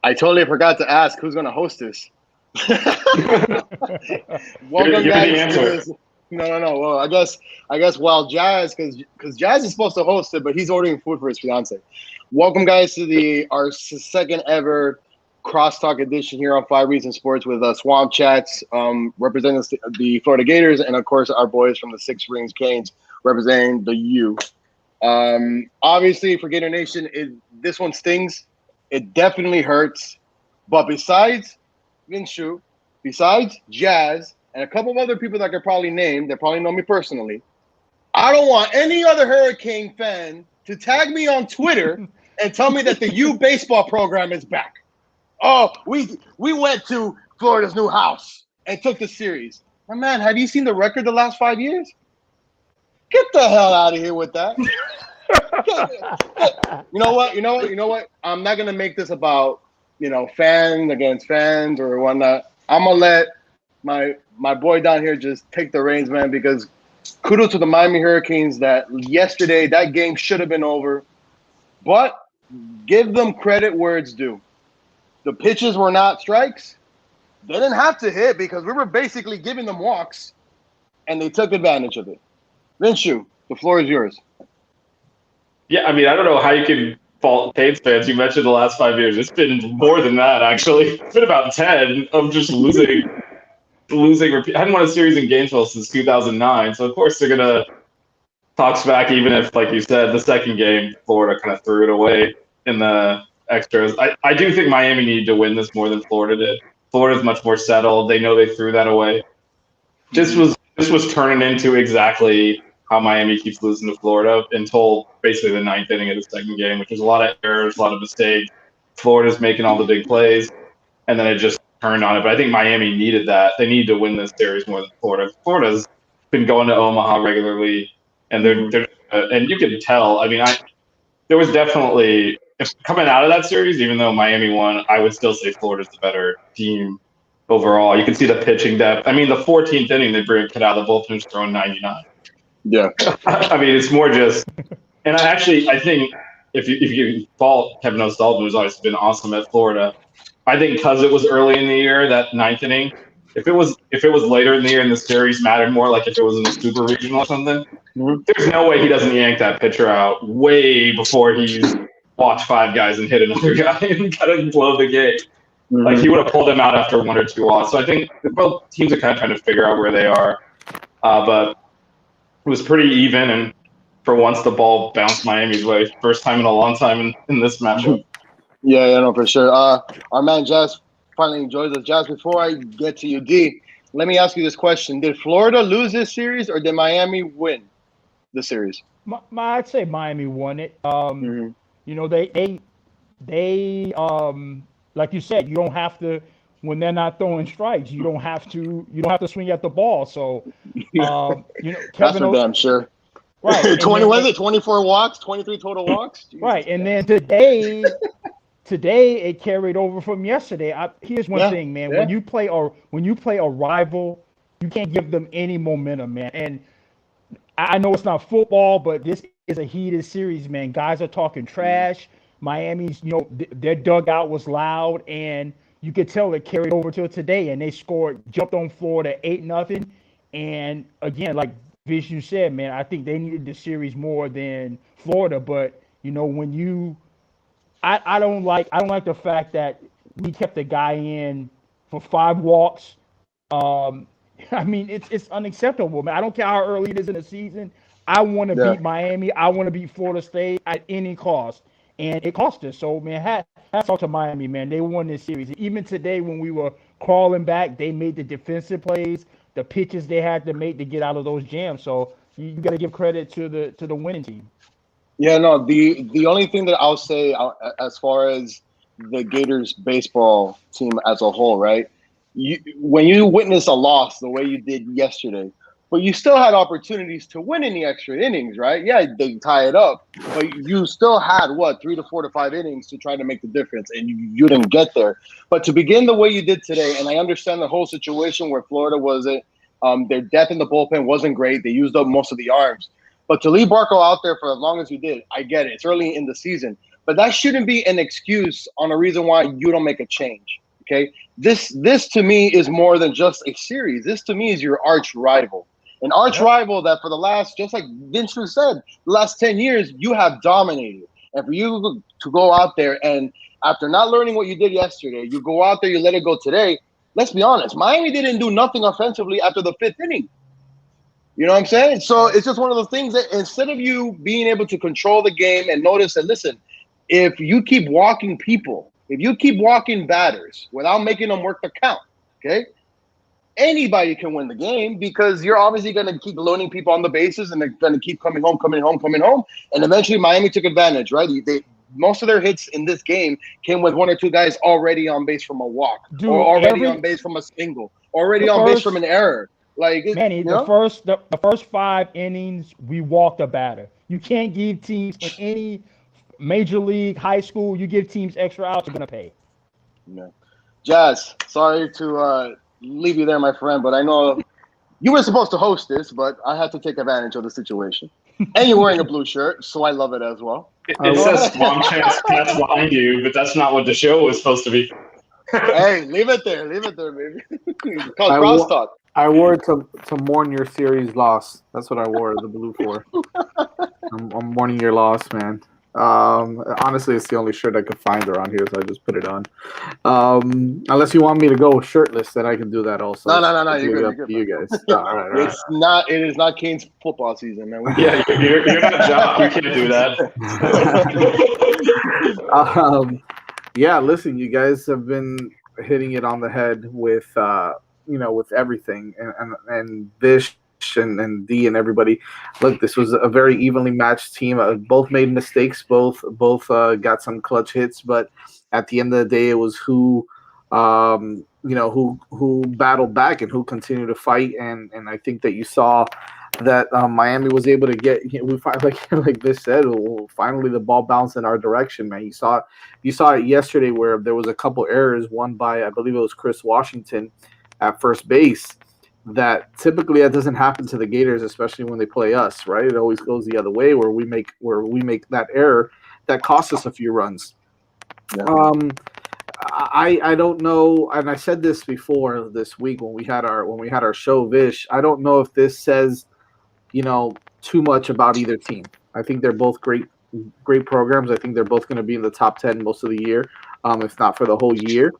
I totally forgot to ask who's going to host this. Welcome, Give guys. me the answer. No. Well, I guess while Jazz, because Jazz is supposed to host it, but he's ordering food for his fiance. Welcome, guys, to our second ever crosstalk edition here on 5 Reasons Sports with Swamp Chats, representing the Florida Gators, and of course our boys from the Six Rings Canes representing the U. Obviously, for Gator Nation, this one stings. It definitely hurts. But besides Minshew, besides Jazz, and a couple of other people that I could probably name that probably know me personally, I don't want any other Hurricane fan to tag me on Twitter and tell me that the U baseball program is back. Oh, we went to Florida's new house and took the series. My man, have you seen the record the last 5 years? Get the hell out of here with that. You know what? I'm not gonna make this about fans against fans or whatnot. I'm gonna let my boy down here just take the reins, man, because kudos to the Miami Hurricanes that yesterday that game should have been over. But give them credit where it's due. The pitches were not strikes. They didn't have to hit because we were basically giving them walks, and they took advantage of it. Minshew, the floor is yours. Yeah, I mean, I don't know how you can fault Canes fans. You mentioned the last 5 years. It's been more than that, actually. It's been about 10 of just losing. I hadn't won a series in Gainesville since 2009, so of course they're gonna talk smack, even if, like you said, the second game Florida kind of threw it away in the extras. I do think Miami needed to win this more than Florida did. Florida's much more settled. They know they threw that away. This was turning into exactly how Miami keeps losing to Florida until basically the ninth inning of the second game, which was a lot of errors, a lot of mistakes. Florida's making all the big plays, and then it just turned on it. But I think Miami needed that. They needed to win this series more than Florida. Florida's been going to Omaha regularly, and they're and you can tell. I mean, there was definitely, if coming out of that series, even though Miami won, I would still say Florida's the better team overall. You can see the pitching depth. I mean, the 14th inning, they bring a kid out of the bullpen throwing 99. Yeah. I mean, it's more just, and I think if you fault Kevin O'Sullivan, who's always been awesome at Florida, I think because it was early in the year, that ninth inning, if it was later in the year and the series mattered more, like if it was in the super regional or something, there's no way he doesn't yank that pitcher out way before he's walked 5 guys and hit another guy and kind of blow the game. Like he would have pulled him out after 1 or 2 outs. So I think both teams are kind of trying to figure out where they are. But it was pretty even, and for once the ball bounced Miami's way. First time in a long time in this matchup. Yeah, no, for sure. Our man Jazz finally joins us. Jazz, before I get to you, D, let me ask you this question. Did Florida lose this series or did Miami win the series? I'd say Miami won it. You know, they like you said, you don't have to, when they're not throwing strikes, you don't have to swing at the ball. So you know, Kevin, that's for damn sure. Right. 24 walks, 23 total walks? Jesus. Right. And then today it carried over from yesterday. Here's one thing, man. Yeah. When you play a rival, you can't give them any momentum, man. And I know it's not football, but this is a heated series, man. Guys are talking trash. Miami's, their dugout was loud, and you could tell it carried over till today. And they jumped on Florida 8-0. And again, like Vish, you said, man, I think they needed the series more than Florida. But when I don't like the fact that we kept the guy in for 5 walks. I mean, it's unacceptable, man. I don't care how early it is in the season. I want to beat Miami. I want to beat Florida State at any cost, and it cost us. So, man, hats off to Miami, man. They won this series. Even today, when we were crawling back, they made the defensive plays, the pitches they had to make to get out of those jams. So you got to give credit to the winning team. Yeah, no. The only thing that I'll say as far as the Gators baseball team as a whole, right? When you witness a loss the way you did yesterday, but you still had opportunities to win in the extra innings, right? Yeah, they tie it up, but you still had 3 to 4 to 5 innings to try to make the difference, and you didn't get there. But to begin the way you did today, and I understand the whole situation where Florida wasn't, their depth in the bullpen wasn't great. They used up most of the arms, but to leave Barco out there for as long as you did, I get it. It's early in the season, but that shouldn't be an excuse on a reason why you don't make a change. Okay, this to me is more than just a series. This to me is your arch rival, an arch rival that for the last, just like Vince said, the last 10 years you have dominated. And for you to go out there and after not learning what you did yesterday, you go out there, you let it go today. Let's be honest, Miami didn't do nothing offensively after the 5th inning. You know what I'm saying? So it's just one of those things that instead of you being able to control the game and notice that, listen, if you keep walking people, if you keep walking batters without making them work the count, okay, anybody can win the game because you're obviously going to keep loading people on the bases and they're going to keep coming home. And eventually Miami took advantage, right? Most of their hits in this game came with 1 or 2 guys already on base from a walk, or already on base from a single, already on base from an error. Like, Manny, the first 5 innings, we walked a batter. You can't give teams in any major league, high school, you give teams extra outs, you're going to pay. Yeah. Jazz, sorry to leave you there, my friend, but I know you were supposed to host this, but I had to take advantage of the situation. And you're wearing a blue shirt, so I love it as well. It says Swamp Chance Cats behind you, but that's not what the show was supposed to be. Hey, leave it there, baby. It's called crosstalk. I wore it to mourn your series loss. That's what I wore the blue for. I'm mourning your loss, man. Honestly, it's the only shirt I could find around here, so I just put it on. Unless you want me to go shirtless, then I can do that also. No. You're good. You guys. All right. It is not Kane's football season, man. You're not Jock. You can't do that. Yeah, listen, you guys have been hitting it on the head with with everything, and Vish and D and everybody. Look, this was a very evenly matched team. Both made mistakes. Both got some clutch hits, but at the end of the day, it was who battled back and who continued to fight. And I think that you saw that Miami was able to get. We finally, like Vish said, finally the ball bounced in our direction, man. You saw it yesterday where there was a couple errors, one by I believe it was Chris Washington at first base. That typically that doesn't happen to the Gators, especially when they play us, right? It always goes the other way where we make that error that costs us a few runs. Yeah. I don't know, and I said this before this week when we had our show, Vish. I don't know if this says, too much about either team. I think they're both great programs. I think they're both going to be in the top 10 most of the year, if not for the whole year.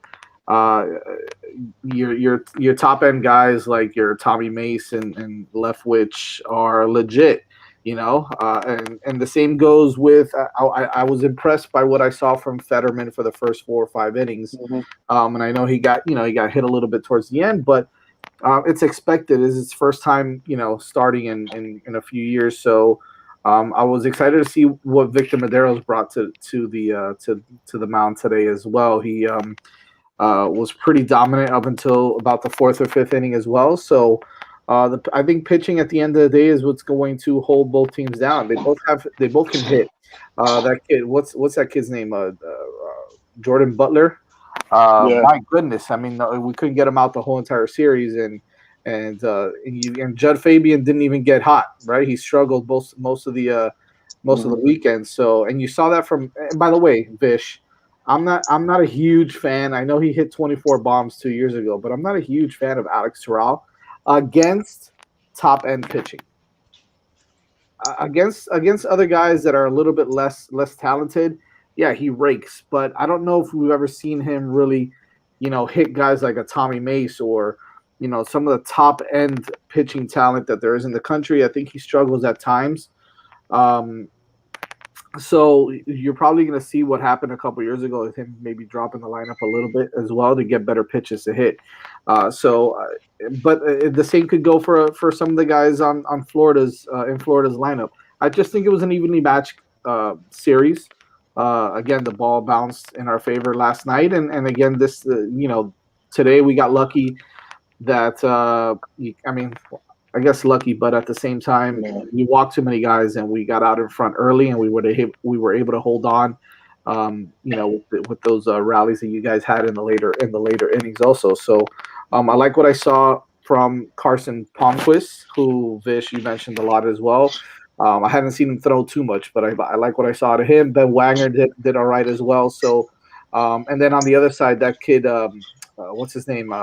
Your top end guys like your Tommy Mace and Leftwich are legit, and the same goes with I was impressed by what I saw from Fetterman for the first 4 or 5 innings. And I know he got hit a little bit towards the end, but it's expected. It's his first time starting in a few years, so I was excited to see what Victor Medeiros brought to the mound today as well. He was pretty dominant up until about the 4th or 5th inning as well. So I think pitching at the end of the day is what's going to hold both teams down. They both can hit. That kid, what's that kid's name? Jordan Butler. My goodness, I mean, we couldn't get him out the whole entire series, and Judd Fabian didn't even get hot, right? He struggled most of the weekend. So, and you saw that from. And by the way, Vish, I'm not a huge fan. I know he hit 24 bombs 2 years ago, but I'm not a huge fan of Alex Terrell against top end pitching. Against other guys that are a little bit less talented, yeah, he rakes. But I don't know if we've ever seen him really, hit guys like a Tommy Mace or some of the top end pitching talent that there is in the country. I think he struggles at times. So you're probably going to see what happened a couple years ago with him maybe dropping the lineup a little bit as well to get better pitches to hit. But the same could go for some of the guys on Florida's lineup. I just think it was an evenly matched series. Again, the ball bounced in our favor last night, and again today we got lucky that I guess lucky, but at the same time, we walked too many guys, and we got out in front early, and we were able to hold on, with those rallies that you guys had in the later innings also. So, I like what I saw from Carson Palmquist, who Vish you mentioned a lot as well. I haven't seen him throw too much, but I like what I saw to him. Ben Wagner did all right as well. So, and then on the other side, that kid, what's his name?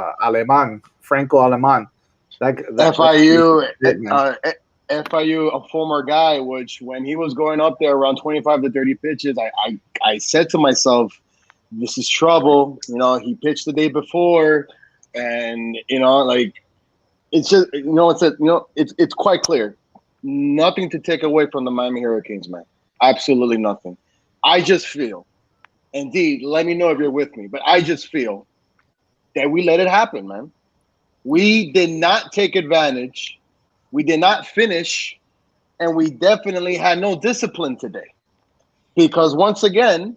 Franco Aleman. FIU, man. FIU, a former guy, which when he was going up there around 25 to 30 pitches, I said to myself, this is trouble. You know, he pitched the day before, and it's just it's quite clear. Nothing to take away from the Miami Hurricanes, man. Absolutely nothing. I just feel, indeed, let me know if you're with me, but I just feel that we let it happen, man. We did not take advantage. We did not finish, and we definitely had no discipline today. Because once again,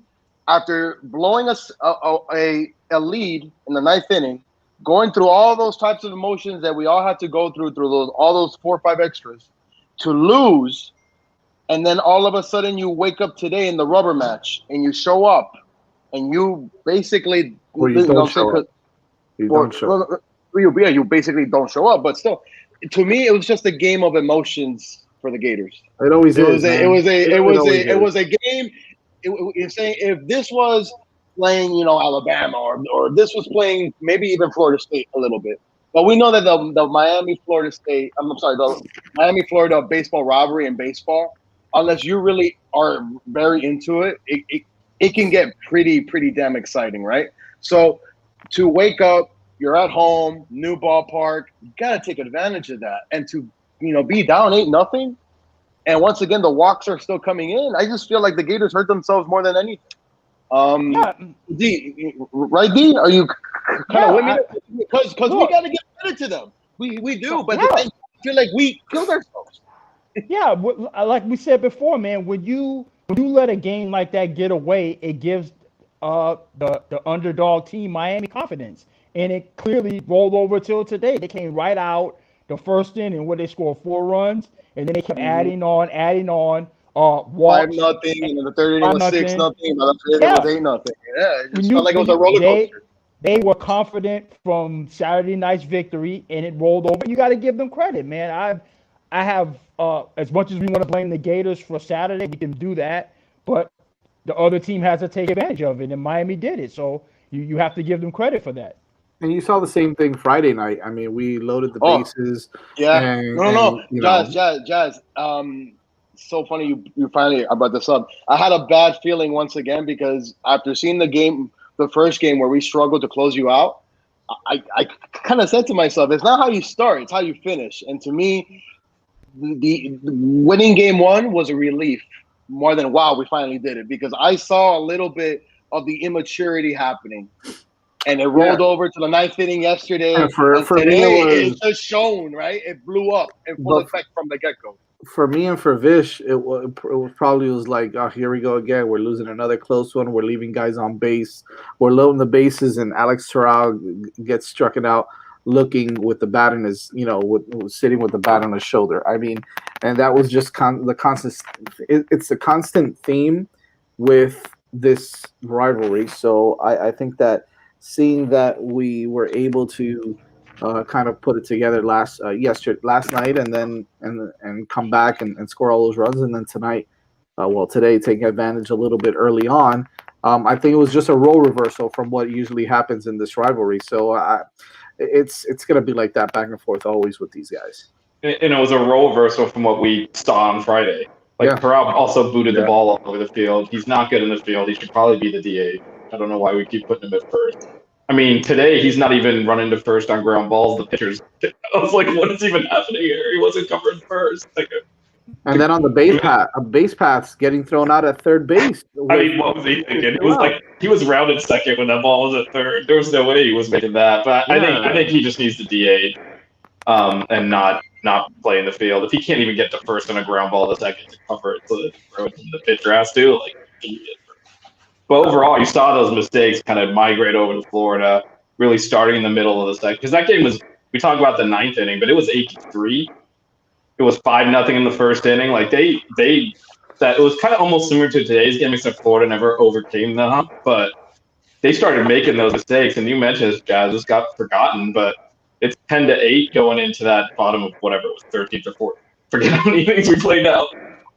after blowing us a lead in the ninth inning, going through all those types of emotions that we all had to go through all those 4 or 5 extras, to lose, and then all of a sudden you wake up today in the rubber match and you show up, and you basically you basically don't show up. But still, to me, it was just a game of emotions for the Gators. It always is. It was a game. If this was playing, Alabama, or this was playing maybe even Florida State a little bit, but we know that the Miami-Florida baseball rivalry in baseball, unless you really are very into it, it can get pretty damn exciting, right? So to wake up, you're at home, new ballpark, you gotta take advantage of that, and to be down 8-0. And once again, the walks are still coming in. I just feel like the Gators hurt themselves more than anything. D, right, D? Are you kind of with me? Because we got to give credit to them. We do, but I feel like we killed ourselves. Yeah, like we said before, man, when you let a game like that get away, it gives the underdog team Miami confidence. And it clearly rolled over till today. They came right out the first inning where they scored 4 runs, and then they kept adding on. 5-0, and then the third inning was 6-0, but the third inning was 8-0. Yeah, it just felt like it was a roller coaster. They were confident from Saturday night's victory, and it rolled over. You got to give them credit, man. I have as much as we want to blame the Gators for Saturday, we can do that, but the other team has to take advantage of it, and Miami did it. So you have to give them credit for that. And you saw the same thing Friday night. I mean, we loaded the bases. Yeah. Jazz. So funny you finally brought this up. I had a bad feeling once again because after seeing the first game where we struggled to close you out, I kind of said to myself, it's not how you start, it's how you finish. And to me, the winning game 1 was a relief more than, wow, we finally did it, because I saw a little bit of the immaturity happening. And it rolled over to the ninth inning yesterday. And for today, it's just shown, right? It blew up in full effect from the get-go. For me and for Vish, it probably was like, oh, here we go again. We're losing another close one. We're leaving guys on base. We're loading the bases, and Alex Terrell gets struck out looking with the bat in his, sitting with the bat on his shoulder. I mean, and that was just the constant. It's a constant theme with this rivalry. So I think that seeing that we were able to kind of put it together last night, and come back and score all those runs, and then tonight, today, taking advantage a little bit early on. I think it was just a role reversal from what usually happens in this rivalry. So it's going to be like that back and forth always with these guys. And it was a role reversal from what we saw on Friday. Terrell also booted the ball all over the field. He's not good in the field. He should probably be the DA. I don't know why we keep putting him at first. I mean, today he's not even running to first on ground balls. The pitchers, I was like, what is even happening here? He wasn't covering first. And then on the base paths getting thrown out at third base. I mean, what was he thinking? It was like he was rounded second when that ball was at third. There was no way he was making that. But I think he just needs to DA and not play in the field. If he can't even get to first on a ground ball to second to cover it, so the pitcher has to, But overall, you saw those mistakes kind of migrate over to Florida, really starting in the middle of the second. Because that game was, we talk about the ninth inning, but it was 8-3. It was 5-0 in the first inning. It was kind of almost similar to today's game, except Florida never overcame the hump. But they started making those mistakes, and you mentioned this, Jazz, this got forgotten, but it's 10-8 going into that bottom of whatever it was, Forget how many innings we played now.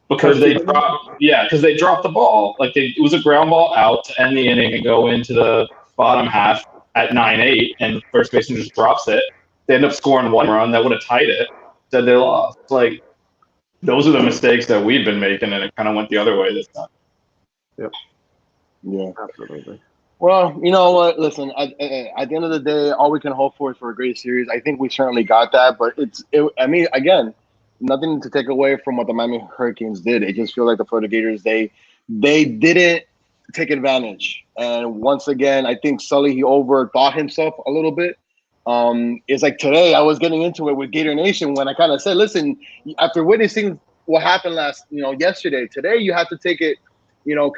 Because they dropped the ball. Like it was a ground ball out to end the inning and go into the bottom half at 9-8, and first baseman just drops it. They end up scoring one run that would have tied it. Said they lost. Like those are the mistakes that we've been making, and it kind of went the other way this time. Yep. Yeah, absolutely. Well, you know what? Listen, at the end of the day, all we can hope for is for a great series. I think we certainly got that, but I mean, again, nothing to take away from what the Miami Hurricanes did. It just feels like the Florida Gators, they didn't take advantage. And once again, I think Sully, he overthought himself a little bit. It's like today I was getting into it with Gator Nation when I kind of said, listen, after witnessing what happened yesterday, today you have to take it,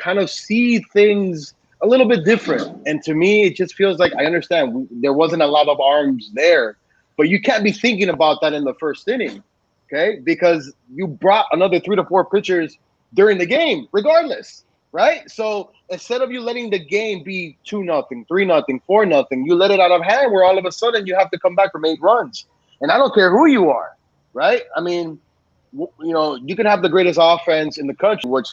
kind of see things a little bit different. And to me, it just feels like I understand there wasn't a lot of arms there, but you can't be thinking about that in the first inning. Okay, because you brought another 3 to 4 pitchers during the game, regardless, right? So instead of you letting the game be 2-0, 3-0, 4-0, you let it out of hand where all of a sudden you have to come back from 8 runs. And I don't care who you are, right? I mean, you can have the greatest offense in the country, which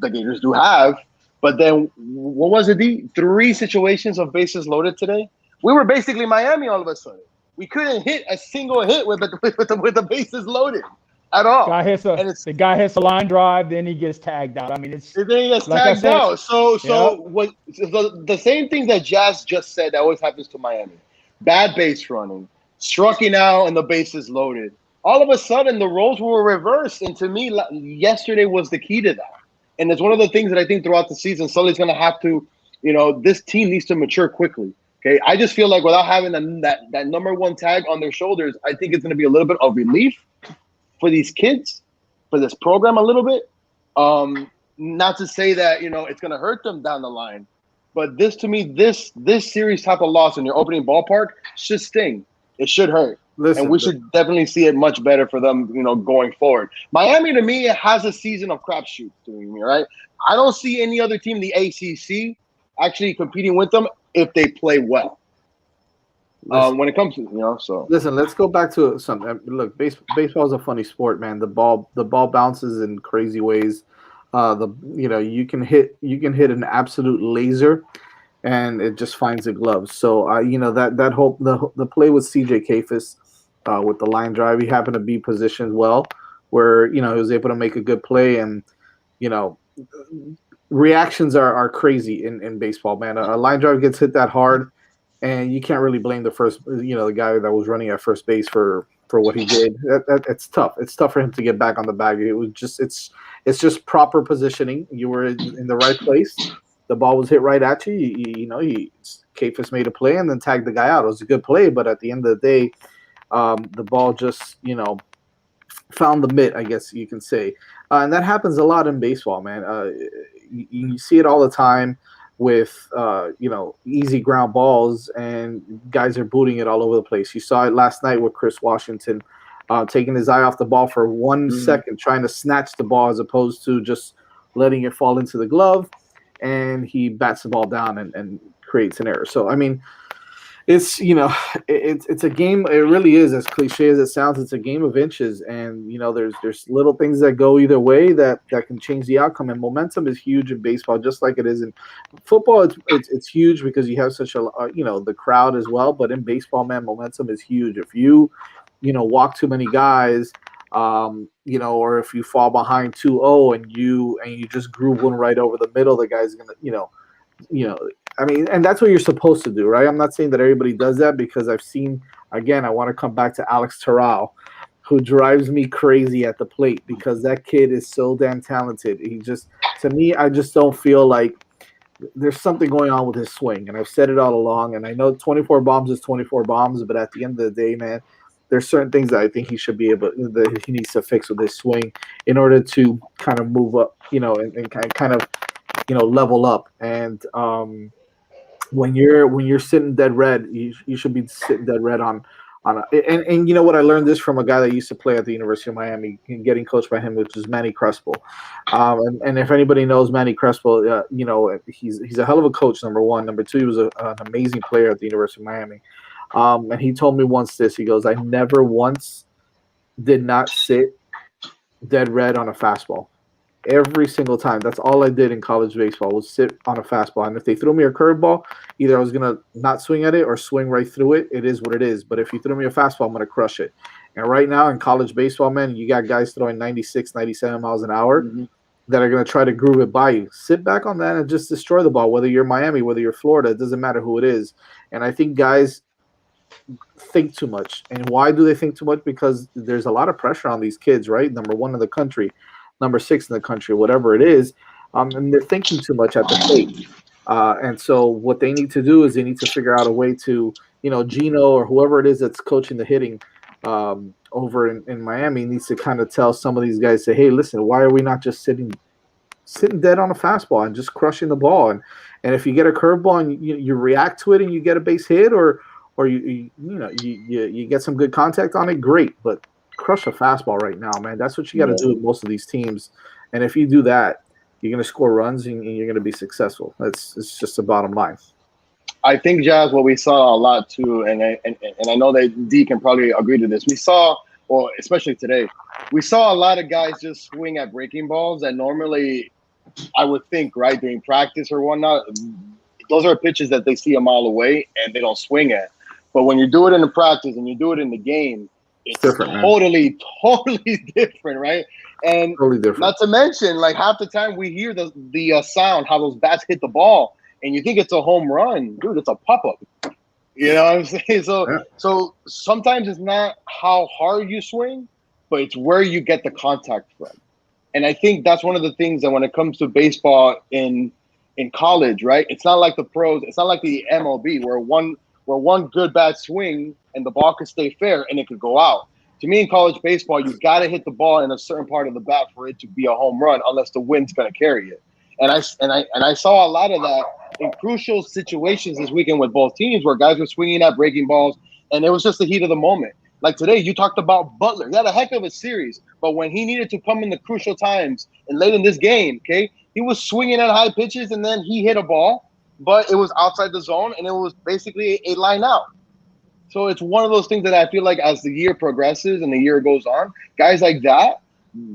the Gators do have, but then what was it? 3 situations of bases loaded today. We were basically Miami all of a sudden. We couldn't hit a single hit with the bases loaded at all. The guy hits a line drive, then he gets tagged out. I mean, then he gets tagged out. So the same thing that Jazz just said that always happens to Miami: bad base running, striking out, and the bases loaded. All of a sudden, the roles were reversed, and to me, yesterday was the key to that. And it's one of the things that I think throughout the season, Sully's going to have to, this team needs to mature quickly. Okay, I just feel like without having that number 1 tag on their shoulders, I think it's going to be a little bit of relief for these kids, for this program a little bit. Not to say that, it's going to hurt them down the line. But this series type of loss in your opening ballpark should sting. It should hurt. And we should definitely see it much better for them, going forward. Miami, to me, has a season of crapshoot doing me, right? I don't see any other team in the ACC actually competing with them if they play well. When it comes to, so. Listen, let's go back to something. Look, baseball is a funny sport, man. The ball bounces in crazy ways. You can hit an absolute laser, and it just finds a glove. So the play with CJ Kafis with the line drive, he happened to be positioned well, where he was able to make a good play, and reactions are crazy in baseball, man. A line drive gets hit that hard, and you can't really blame the guy that was running at first base for what he did. It's tough. It's tough for him to get back on the bag. It's just proper positioning. You were in the right place. The ball was hit right at you. Kafis made a play and then tagged the guy out. It was a good play, but at the end of the day, the ball just found the mitt, I guess you can say, and that happens a lot in baseball, man. You see it all the time with easy ground balls, and guys are booting it all over the place. You saw it last night with Chris Washington taking his eye off the ball for 1 second, trying to snatch the ball as opposed to just letting it fall into the glove, and he bats the ball down and creates an error. So I mean, it's it's a game. It really is, as cliche as it sounds. It's a game of inches, and there's little things that go either way that can change the outcome. And momentum is huge in baseball, just like it is in football. It's huge because you have such a the crowd as well. But in baseball, man, momentum is huge. If you walk too many guys, or if you fall behind 2-0 and you just groove one right over the middle, the guy's gonna I mean, and that's what you're supposed to do, right? I'm not saying that everybody does that, because I've seen, again, I want to come back to Alex Terrell, who drives me crazy at the plate, because that kid is so damn talented. To me, I just don't feel like there's something going on with his swing. And I've said it all along, and I know 24 bombs is 24 bombs, but at the end of the day, man, there's certain things that I think he needs to fix with his swing in order to kind of move up, and kind of level up. And when you're sitting dead red, you should be sitting dead red on and what, I learned this from a guy that used to play at the University of Miami, getting coached by him, which is Manny Crespo. And if anybody knows Manny Crespo, he's a hell of a coach, number one. Number two, he was an amazing player at the University of Miami. And he told me once this, he goes, I never once did not sit dead red on a fastball. Every single time. That's all I did in college baseball was sit on a fastball. And if they threw me a curveball, either I was going to not swing at it or swing right through it. It is what it is. But if you threw me a fastball, I'm going to crush it. And right now in college baseball, man, you got guys throwing 96, 97 miles an hour that are going to try to groove it by you. Sit back on that and just destroy the ball, whether you're Miami, whether you're Florida. It doesn't matter who it is. And I think guys think too much. And why do they think too much? Because there's a lot of pressure on these kids, right? Number 1 in the country, number 6 in the country, whatever it is, and they're thinking too much at the plate. And so what they need to do is they need to figure out a way to, Gino or whoever it is that's coaching the hitting over in Miami needs to kind of tell some of these guys, say, hey, listen, why are we not just sitting dead on a fastball and just crushing the ball? And if you get a curveball and you react to it and you get a base hit or you get some good contact on it, great. But crush a fastball right now, man. That's what you got to do with most of these teams. And if you do that, you're going to score runs and you're going to be successful. It's just the bottom line. I think, Jazz, what we saw a lot too, and I know that D can probably agree to this. We saw, well, especially today, we saw a lot of guys just swing at breaking balls that normally, I would think, right, during practice or whatnot, those are pitches that they see a mile away and they don't swing at. But when you do it in the practice and you do it in the game, it's totally different, right? And totally different. Not to mention, like half the time we hear the sound, how those bats hit the ball, and you think it's a home run. Dude, it's a pop-up. You know what I'm saying? So sometimes it's not how hard you swing, but it's where you get the contact from. And I think that's one of the things that when it comes to baseball in college, right? It's not like the pros. It's not like the MLB where one good bad swing and the ball could stay fair and it could go out. To me, in college baseball, you got to hit the ball in a certain part of the bat for it to be a home run, unless the wind's going to carry it. And I saw a lot of that in crucial situations this weekend with both teams, where guys were swinging at breaking balls, and it was just the heat of the moment. Like today, you talked about Butler. He had a heck of a series, but when he needed to come in the crucial times and late in this game, okay, he was swinging at high pitches, and then he hit a ball, but it was outside the zone, and it was basically a line out. So it's one of those things that I feel like as the year progresses and the year goes on, guys like that,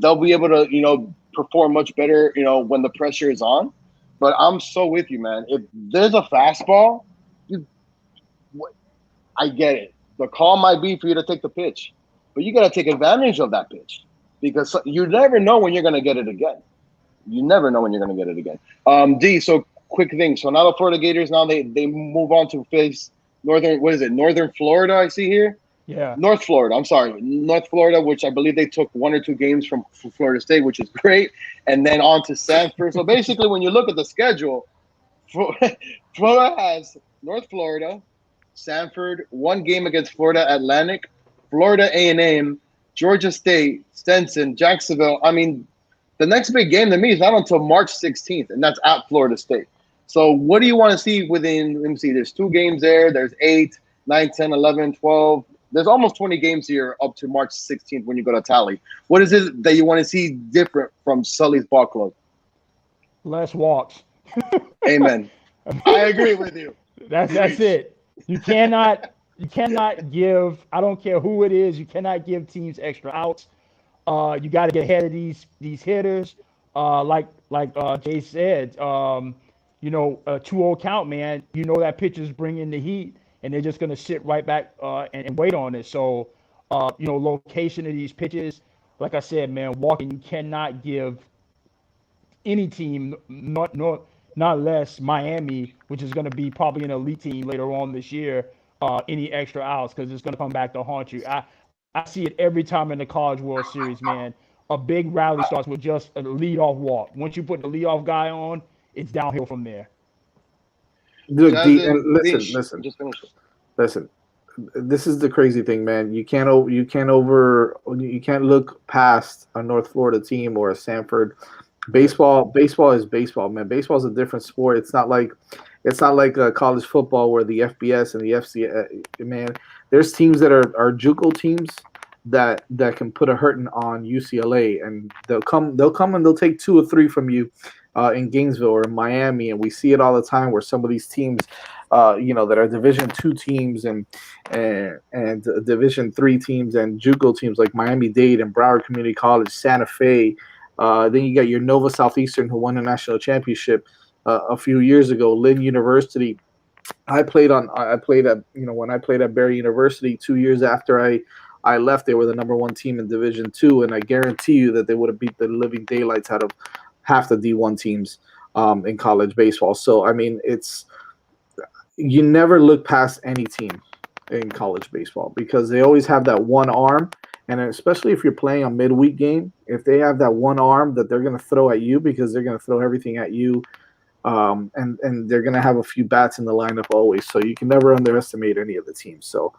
they'll be able to, perform much better, when the pressure is on. But I'm so with you, man. If there's a fastball, I get it. The call might be for you to take the pitch, but you got to take advantage of that pitch because you never know when you're going to get it again. You never know when you're going to get it again. D, so quick thing. So now the Florida Gators, now they move on to face Northern Florida, I see here? Yeah. North Florida, which I believe they took 1 or 2 games from Florida State, which is great. And then on to Sanford. So basically, when you look at the schedule, Florida has North Florida, Sanford, 1 game against Florida Atlantic, Florida A&M, Georgia State, Stetson, Jacksonville. I mean, the next big game to me is not until March 16th, and that's at Florida State. So what do you want to see within, let me see, there's 2 games there. There's 8, 9, 10, 11, 12. There's almost 20 games here up to March 16th when you go to tally. What is it that you want to see different from Sully's ball club? Less walks. Amen. I agree with you. That's it. You cannot give, I don't care who it is, you cannot give teams extra outs. You got to get ahead of these hitters. Like Jay said, a 2-0 count, man. You know that pitcher's bringing the heat, and they're just going to sit right back and wait on it. So, location of these pitches, like I said, man, walking, you cannot give any team, not less Miami, which is going to be probably an elite team later on this year, any extra outs because it's going to come back to haunt you. I see it every time in the College World Series, man. A big rally starts with just a leadoff walk. Once you put the leadoff guy on, it's downhill from there. Look, listen. This is the crazy thing, man. You can't look past a North Florida team or a Sanford. Baseball is baseball, man. Baseball is a different sport. It's not like college football where the FBS and the FC. Man, there's teams that are JUCO teams that can put a hurting on UCLA, and they'll come and they'll take 2 or 3 from you in Gainesville or in Miami, and we see it all the time where some of these teams that are Division II teams and Division III teams and JUCO teams like Miami-Dade and Broward Community College, Santa Fe. Then you got your Nova Southeastern, who won a national championship a few years ago. Lynn University. When I played at Barry University 2 years after I left, they were the number one team in Division II, and I guarantee you that they would have beat the living daylights out of half the D1 teams in college baseball. So, I mean, you never look past any team in college baseball because they always have that one arm, and especially if you're playing a midweek game, if they have that one arm that they're going to throw at you because they're going to throw everything at you, and they're going to have a few bats in the lineup always. So you can never underestimate any of the teams. So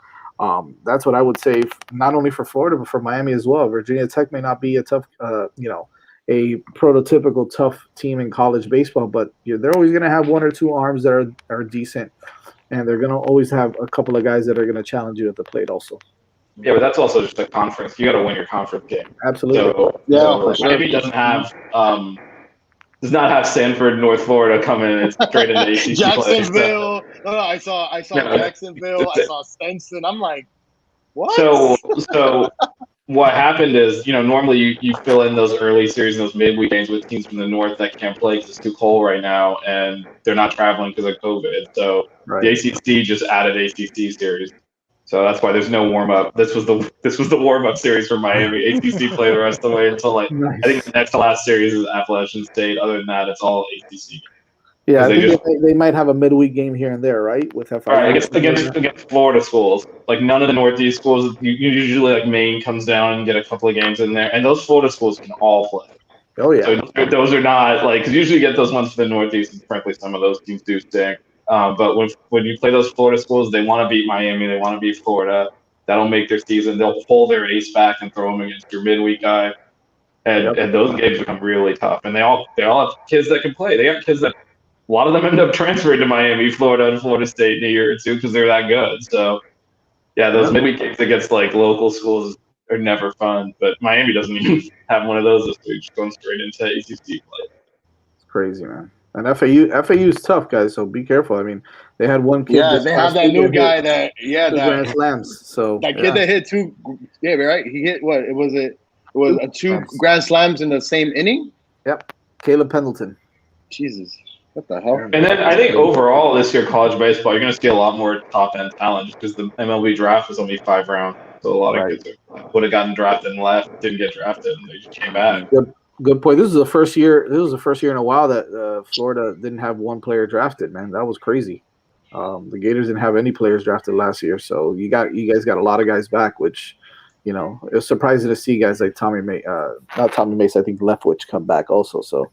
that's what I would say, not only for Florida, but for Miami as well. Virginia Tech may not be a tough, a prototypical tough team in college baseball, but they're always going to have one or two arms that are decent, and they're going to always have a couple of guys that are going to challenge you at the plate also. Yeah, but that's also just a conference. You got to win your conference game. Absolutely. So Miami does not have Sanford, North Florida coming in straight into ACC Jacksonville. I saw Jacksonville. I saw Stenson. I'm like, what? So what happened is, normally you fill in those early series and those midweek games with teams from the north that can't play because it's too cold right now and they're not traveling because of COVID. So The ACC just added ACC series. So that's why there's no warm up. This was the warm up series for Miami. ACC play the rest of the way until I think the next to last series is Appalachian State. Other than that, it's all ACC. Yeah, I think they might have a midweek game here and there, right? With FIU. All right, against Florida schools. Like none of the Northeast schools, usually like Maine comes down and get a couple of games in there, and those Florida schools can all play. Oh yeah. So those are not like, because usually you get those ones for the Northeast, and frankly, some of those teams do stink. But when you play those Florida schools, they want to beat Miami, they want to beat Florida. That'll make their season. They'll pull their ace back and throw them against your midweek guy, and those games become really tough. And they all have kids that can play. They have kids that. A lot of them end up transferring to Miami, Florida, and Florida State in a year or two because they're that good. So, yeah, those midweek games against like local schools are never fun. But Miami doesn't even have one of those this week, just going straight into ACC play. It's crazy, man. And FAU is tough, guys. So be careful. I mean, they had one kid. Yeah, they have that new guy that grand slams. So that kid that hit two. Yeah, right. He hit what? It was a two grand slams in the same inning. Yep, Caleb Pendleton. Jesus. What the hell? And then I think overall this year, college baseball, you're going to see a lot more top-end talent just because the MLB draft was only 5 rounds. So a lot of kids would have gotten drafted and left, didn't get drafted, and they just came back. Good point. This is the first year in a while that Florida didn't have one player drafted, man. That was crazy. The Gators didn't have any players drafted last year. So you guys got a lot of guys back, which, it was surprising to see guys like not Tommy Mace, I think Leftwich come back also. So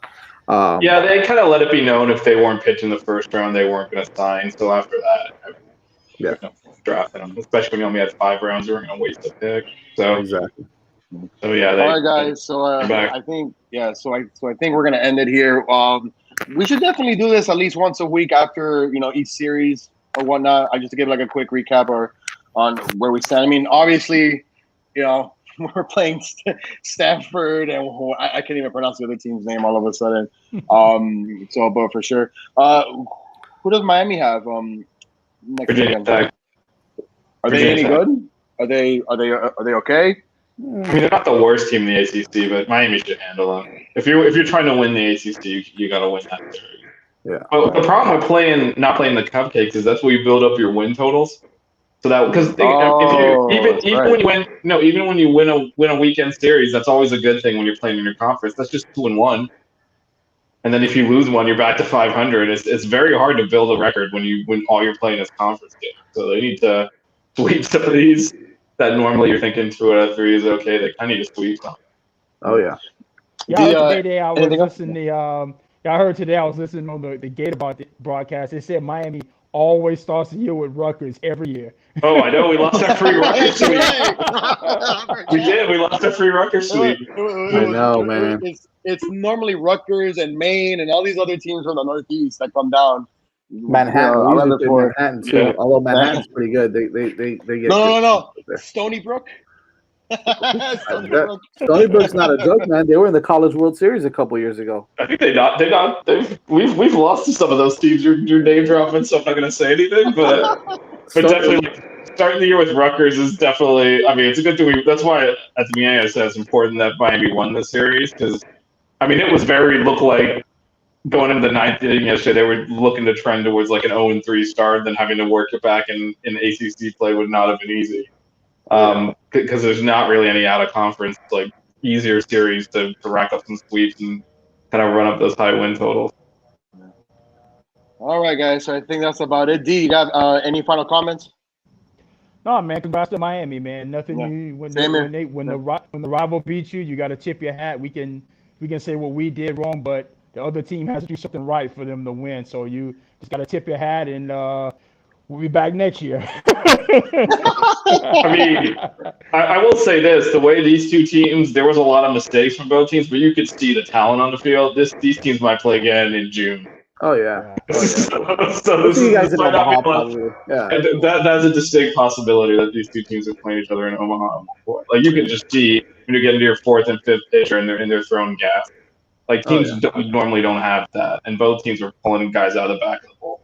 they kind of let it be known if they weren't picked in the first round, they weren't going to sign. So after that, drafting them, especially when you only had 5 rounds, you weren't going to waste a pick. So exactly. So yeah. All right, guys. So I think So I think we're going to end it here. We should definitely do this at least once a week after each series or whatnot. I just to give like a quick recap on where we stand. I mean, obviously, we're playing Stanford, and I can't even pronounce the other team's name all of a sudden. But for sure, who does Miami have? Next Virginia Tech. Are they any good? Are they okay? I mean, they're not the worst team in the ACC, but Miami should handle them. If you're trying to win the ACC, you got to win that series. Yeah. But the problem with not playing the cupcakes is that's where you build up your win totals. So that because even when you win a weekend series, that's always a good thing when you're playing in your conference. That's just 2-1, and then if you lose one, you're back to 500. It's very hard to build a record when all you're playing is conference games. So they need to sweep some of these that normally you're thinking 2 out of 3 is okay. They kind of need to sweep some. Oh yeah. Today I was listening. I heard today I was listening on the Gator broadcast. It said Miami always starts the year with Rutgers every year. Oh, I know. We lost our free Rutgers sweep. We did. We lost our free Rutgers sweep. I know, man. It's normally Rutgers and Maine and all these other teams from the Northeast that come down. Manhattan. Manhattan too. Yeah. Although Manhattan's pretty good. They get No. Stony Brook. Stony Brook. Stony Brook's not a joke, man. They were in the College World Series a couple years ago. I think we've lost to some of those teams. You're name dropping, so I'm not going to say anything. But definitely, starting the year with Rutgers is definitely. I mean, it's a good thing. That's why at the beginning I said it's important that Miami won this series because, I mean, it was looked like going into the ninth inning yesterday. They were looking to trend towards like an 0-3 start, then having to work it back in ACC play would not have been easy. Because there's not really any out of conference like easier series to rack up some sweeps and kind of run up those high win totals. All right, guys. So I think that's about it. D, you got any final comments? No, man. Congrats to Miami, man. Nothing new when the rival beats you, you got to tip your hat. We can say what we did wrong, but the other team has to do something right for them to win. So you just got to tip your hat, and we'll be back next year. I mean, I will say this: the way these two teams, there was a lot of mistakes from both teams, but you could see the talent on the field. These teams might play again in June. Oh yeah. So we'll see you guys in Omaha, probably. Yeah. That's a distinct possibility that these two teams are playing each other in Omaha. Like you can just see when you get into your fourth and fifth pitcher and they're throwing gas. Like teams normally don't have that, and both teams are pulling guys out of the back of the bullpen.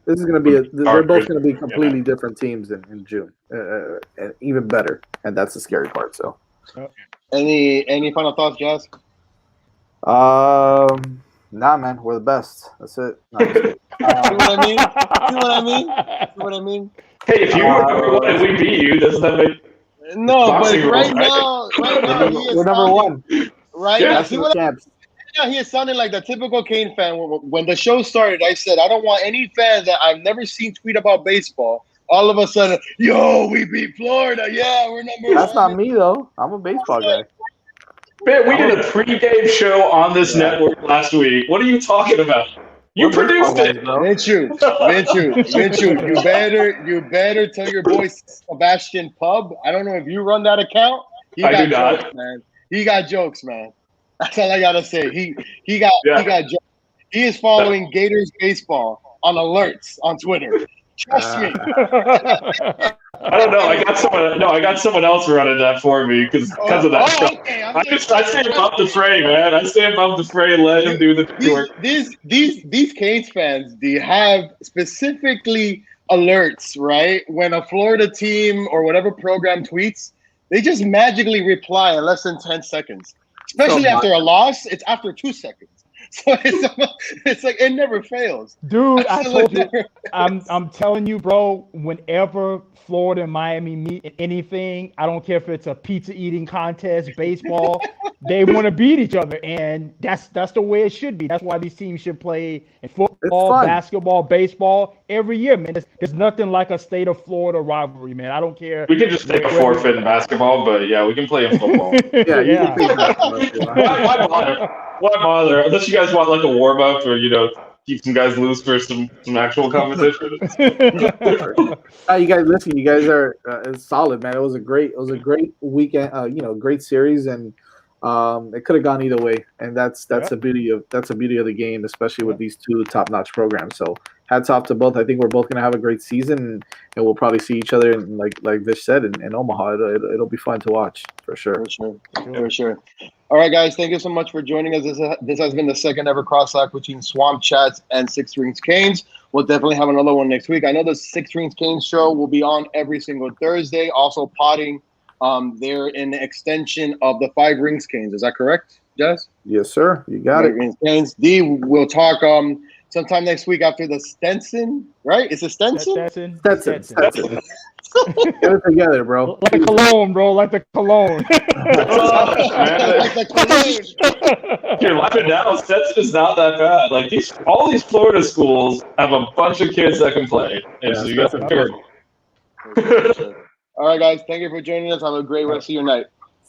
This is going to be they're both going to be completely different teams in June, and even better, and that's the scary part. So, any final thoughts, Jazz? Nah, man, we're the best. That's it. No, see what I mean? Hey, if you if we beat you, doesn't that make but right now we're number one. Right? Yeah, that's the champs. He is sounding like the typical Kane fan. When the show started, I said, I don't want any fan that I've never seen tweet about baseball. All of a sudden, yo, we beat Florida. Yeah, we're number one. That's not me, though. I'm a baseball guy. Man, we did a pregame show on this network last week. What are you talking about? You produced it. Minshew, you better tell your boy Sebastian Pub. I don't know if you run that account. I do not. Jokes, man. He got jokes, man. That's all I gotta say. He got jokes. He is following Gators baseball on alerts on Twitter. Trust me. I don't know. I got someone else running that for me because of that. Okay. I stay above the fray, man. I stay above the fray and let him do the work. These Canes fans, do you have specifically alerts, right? When a Florida team or whatever program tweets, they just magically reply in less than 10 seconds. Especially after a loss, it's after 2 seconds. So it's like it never fails. Dude, I told you, I'm telling you, bro, whenever Florida and Miami meet in anything, I don't care if it's a pizza eating contest, baseball, they want to beat each other. And that's the way it should be. That's why these teams should play in football, basketball, baseball every year, man. There's nothing like a state of Florida rivalry, man. I don't care. We can just take a forfeit in basketball, but yeah, we can play in football. You can play basketball. Why bother? Unless you guys want like a warm up or keep some guys loose for some actual competition. You guys, listen. You guys are it's solid, man. It was a great weekend. Great series, and it could have gone either way. And that's the beauty of the game, especially with these two top-notch programs. So hats off to both. I think we're both gonna have a great season, and we'll probably see each other, like Vish said, in Omaha. It'll be fun to watch for sure. For sure. All right, guys. Thank you so much for joining us. This has been the second ever crosstalk between Swamp Chats and Six Rings Canes. We'll definitely have another one next week. I know the Six Rings Canes show will be on every single Thursday. Also potting. They're an extension of the Five Rings Canes. Is that correct, Jess? Yes, sir. You got it. Rings Canes. D, we'll talk sometime next week after the Stenson, right? It's a Stenson? Stetson. Get it together, bro. Like the cologne, bro. Like the cologne. You're laughing now. Stetson is not that bad. Like all these Florida schools have a bunch of kids that can play. And so you got to be careful. All right, guys. Thank you for joining us. Have a great rest of your night.